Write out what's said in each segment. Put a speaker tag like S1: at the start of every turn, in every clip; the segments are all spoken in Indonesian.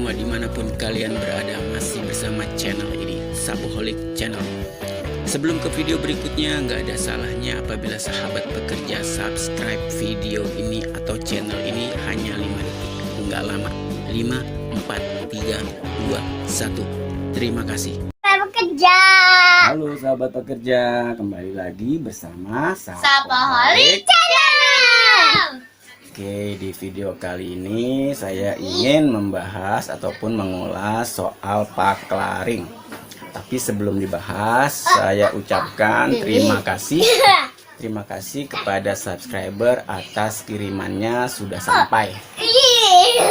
S1: semua dimanapun kalian berada, masih bersama channel ini, Saboholic Channel. Sebelum ke video berikutnya, nggak ada salahnya apabila sahabat pekerja subscribe video ini atau channel ini hanya 5 detik. Nggak lama. 5, 4, 3, 2, 1. Terima kasih.
S2: Pekerja.
S1: Halo sahabat pekerja, kembali lagi bersama
S2: Saboholic Channel.
S1: Oke, di video kali ini saya ingin membahas ataupun mengulas soal paklaring. Tapi sebelum dibahas, saya ucapkan terima kasih. Terima kasih kepada subscriber atas kirimannya sudah sampai.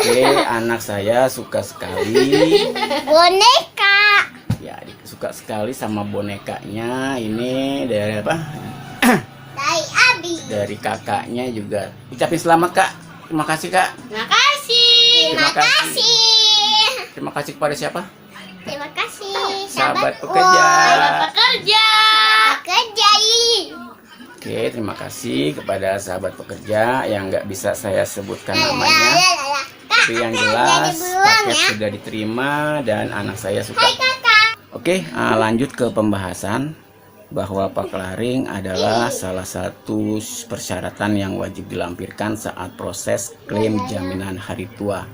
S1: Oke, anak saya suka sekali
S2: Boneka.
S1: ya, suka sekali sama bonekanya. Ini dari apa?
S2: Dari Abi.
S1: Dari kakaknya juga. Ucapin selamat kak. Terima kasih kak.
S2: Terima kasih.
S1: Terima kasih. Terima kasih kepada siapa?
S2: Terima kasih.
S1: Sahabat pekerja.
S2: Sahabat pekerja. Pekerja.
S1: Oke, terima kasih kepada sahabat pekerja yang nggak bisa saya sebutkan namanya. Tapi yang jelas paket sudah diterima dan anak saya suka. Oke, lanjut ke pembahasan bahwa paklaring adalah salah satu persyaratan yang wajib dilampirkan saat proses klaim jaminan hari tua.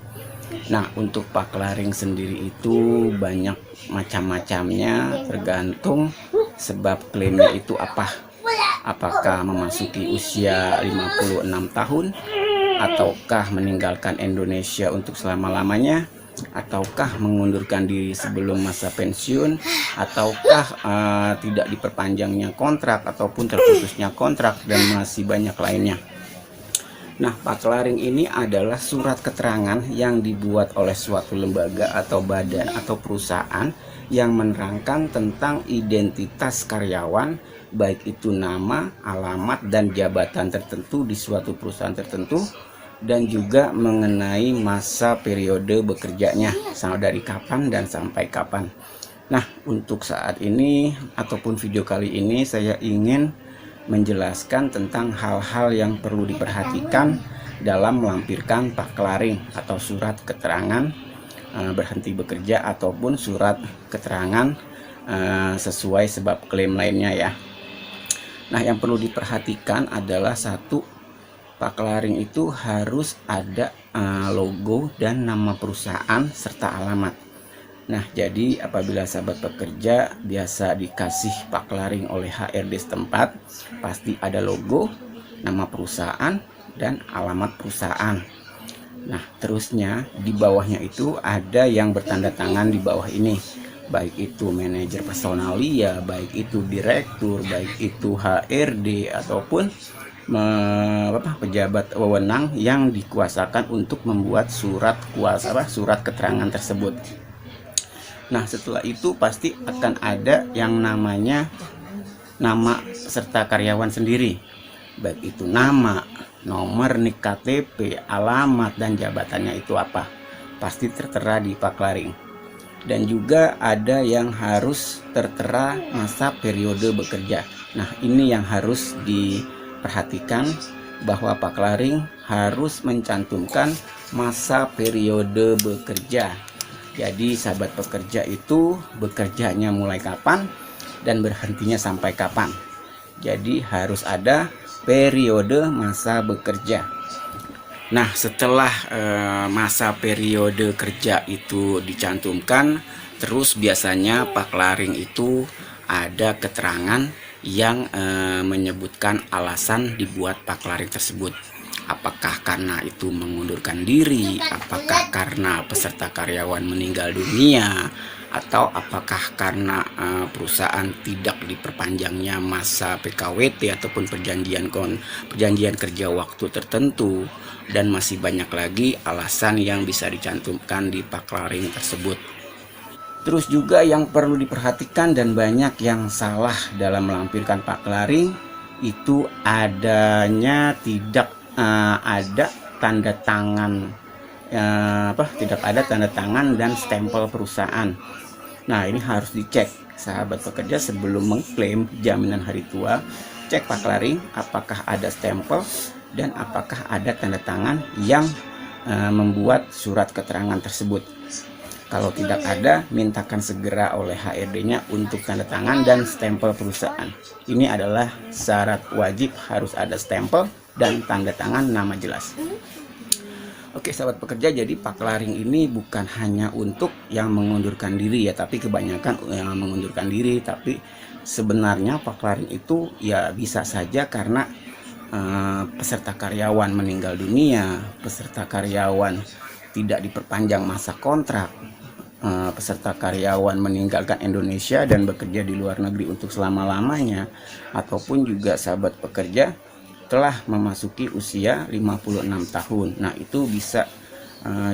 S1: Nah, untuk paklaring sendiri itu banyak macam-macamnya, tergantung sebab klaimnya itu apa. Apakah memasuki usia 56 tahun, ataukah meninggalkan Indonesia untuk selama-lamanya, ataukah mengundurkan diri sebelum masa pensiun, ataukah tidak diperpanjangnya kontrak ataupun terputusnya kontrak, dan masih banyak lainnya. Nah, paklaring ini adalah surat keterangan yang dibuat oleh suatu lembaga atau badan atau perusahaan yang menerangkan tentang identitas karyawan, baik itu nama, alamat, dan jabatan tertentu di suatu perusahaan tertentu, dan juga mengenai masa periode bekerjanya, dari kapan dan sampai kapan. Nah, untuk saat ini ataupun video kali ini saya ingin menjelaskan tentang hal-hal yang perlu diperhatikan dalam melampirkan paklaring atau surat keterangan berhenti bekerja ataupun surat keterangan sesuai sebab klaim lainnya ya. Nah, yang perlu diperhatikan adalah satu, paklaring itu harus ada logo dan nama perusahaan serta alamat. Nah, jadi apabila sahabat pekerja biasa dikasih paklaring oleh HRD setempat, pasti ada logo, nama perusahaan, dan alamat perusahaan. Nah, terusnya di bawahnya itu ada yang bertanda tangan di bawah ini, baik itu manajer personalia, baik itu direktur, baik itu HRD ataupun pejabat wewenang yang dikuasakan untuk membuat surat keterangan tersebut. Nah, setelah itu pasti akan ada yang namanya nama peserta karyawan sendiri, baik itu nama, nomor NIK KTP, alamat, dan jabatannya itu apa, pasti tertera di paklaring. Dan juga ada yang harus tertera masa periode bekerja. Nah, ini yang harus diperhatikan, bahwa paklaring harus mencantumkan masa periode bekerja. Jadi sahabat pekerja itu bekerjanya mulai kapan dan berhentinya sampai kapan. Jadi harus ada periode masa bekerja. Nah, setelah masa periode kerja itu dicantumkan, terus biasanya paklaring itu ada keterangan yang menyebutkan alasan dibuat paklaring tersebut. Apakah karena itu mengundurkan diri, apakah karena peserta karyawan meninggal dunia, atau apakah karena perusahaan tidak diperpanjangnya masa PKWT ataupun perjanjian kerja waktu tertentu, dan masih banyak lagi alasan yang bisa dicantumkan di paklaring tersebut. Terus juga yang perlu diperhatikan dan banyak yang salah dalam melampirkan paklaring itu adanya ada tanda tangan, tidak ada tanda tangan dan stempel perusahaan. Nah, ini harus dicek sahabat pekerja sebelum mengklaim jaminan hari tua. Cek paklaring apakah ada stempel dan apakah ada tanda tangan yang membuat surat keterangan tersebut. Kalau tidak ada, mintakan segera oleh HRD-nya untuk tanda tangan dan stempel perusahaan. Ini adalah syarat wajib, harus ada stempel dan tanda tangan nama jelas. Oke sahabat pekerja, jadi paklaring ini bukan hanya untuk yang mengundurkan diri ya, tapi kebanyakan yang mengundurkan diri. Tapi sebenarnya paklaring itu ya bisa saja karena peserta karyawan meninggal dunia, peserta karyawan tidak diperpanjang masa kontrak, peserta karyawan meninggalkan Indonesia dan bekerja di luar negeri untuk selama-lamanya, ataupun juga sahabat pekerja telah memasuki usia 56 tahun. Nah, itu bisa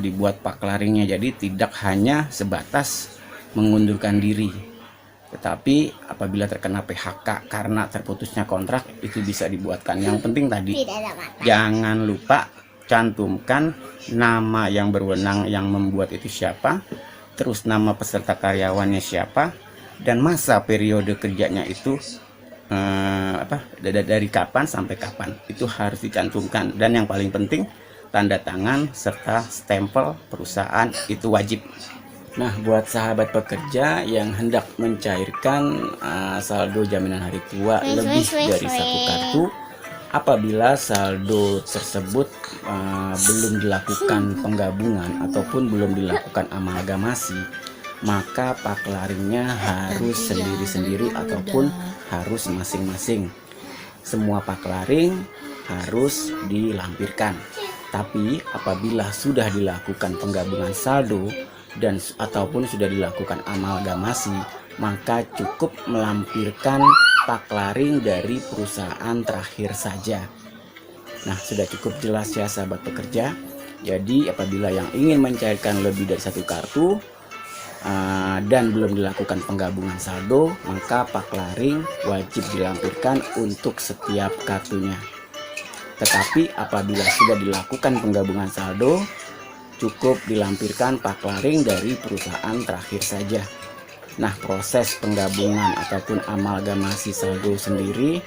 S1: dibuat paklaringnya. Jadi tidak hanya sebatas mengundurkan diri, tetapi apabila terkena PHK karena terputusnya kontrak, itu bisa dibuatkan. Yang penting tadi jangan lupa cantumkan nama yang berwenang yang membuat itu siapa, terus nama peserta karyawannya siapa, dan masa periode kerjanya itu dari kapan sampai kapan, itu harus dicantumkan. Dan yang paling penting tanda tangan serta stempel perusahaan itu wajib. Nah, buat sahabat pekerja yang hendak mencairkan saldo jaminan hari tua lebih dari satu kartu, apabila saldo tersebut belum dilakukan penggabungan ataupun belum dilakukan amalgamasi, maka paklaringnya harus sendiri-sendiri ataupun harus masing-masing. Semua paklaring harus dilampirkan. Tapi apabila sudah dilakukan penggabungan saldo dan ataupun sudah dilakukan amalgamasi, maka cukup melampirkan paklaring dari perusahaan terakhir saja. Nah, sudah cukup jelas ya sahabat pekerja. Jadi apabila yang ingin mencairkan lebih dari satu kartu dan belum dilakukan penggabungan saldo, maka paklaring wajib dilampirkan untuk setiap kartunya. Tetapi apabila sudah dilakukan penggabungan saldo, cukup dilampirkan paklaring dari perusahaan terakhir saja. Nah, proses penggabungan ataupun amalgamasi saldo sendiri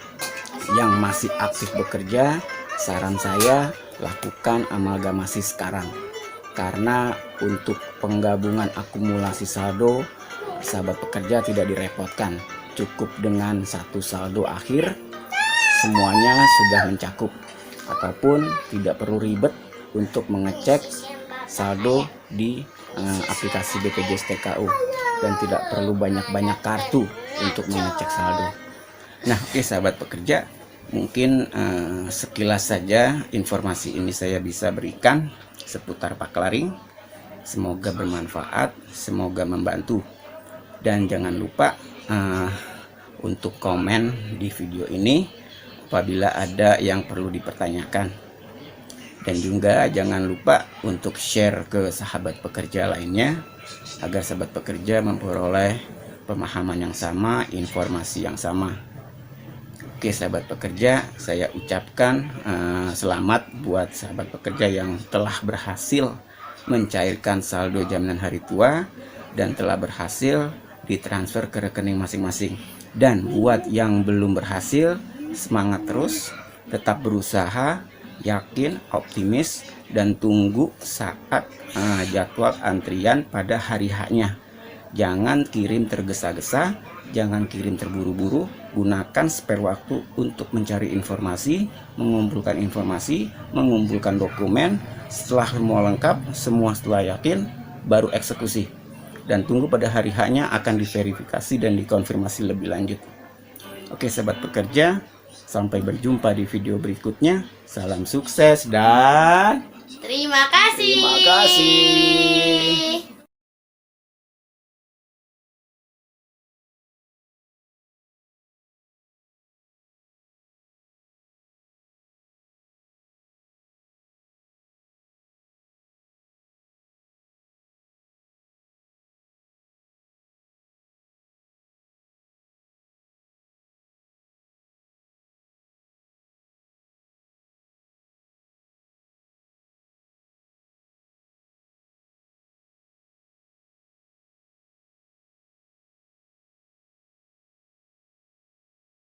S1: yang masih aktif bekerja, saran saya lakukan amalgamasi sekarang. Karena untuk penggabungan akumulasi saldo, sahabat pekerja tidak direpotkan. Cukup dengan satu saldo akhir, semuanya sudah mencakup. Ataupun tidak perlu ribet untuk mengecek saldo di aplikasi BPJS TKU. Dan tidak perlu banyak-banyak kartu untuk mengecek saldo. Nah, oke sahabat pekerja, mungkin sekilas saja informasi ini saya bisa berikan seputar paklaring. Semoga bermanfaat, semoga membantu. Dan jangan lupa untuk komen di video ini apabila ada yang perlu dipertanyakan. Dan juga jangan lupa untuk share ke sahabat pekerja lainnya agar sahabat pekerja memperoleh pemahaman yang sama, informasi yang sama. Oke sahabat pekerja, saya ucapkan selamat buat sahabat pekerja yang telah berhasil mencairkan saldo jaminan hari tua dan telah berhasil ditransfer ke rekening masing-masing. Dan buat yang belum berhasil, semangat terus, tetap berusaha, yakin, optimis, dan tunggu saat jadwal antrian pada hari H-nya. Jangan kirim tergesa-gesa, jangan kirim terburu-buru. Gunakan spare waktu untuk mencari informasi, mengumpulkan informasi, mengumpulkan dokumen. Setelah semua lengkap, semua setelah yakin, baru eksekusi. Dan tunggu pada hari H-nya akan diverifikasi dan dikonfirmasi lebih lanjut. Oke sahabat pekerja, sampai berjumpa di video berikutnya. Salam sukses dan
S2: terima kasih.
S1: Terima kasih.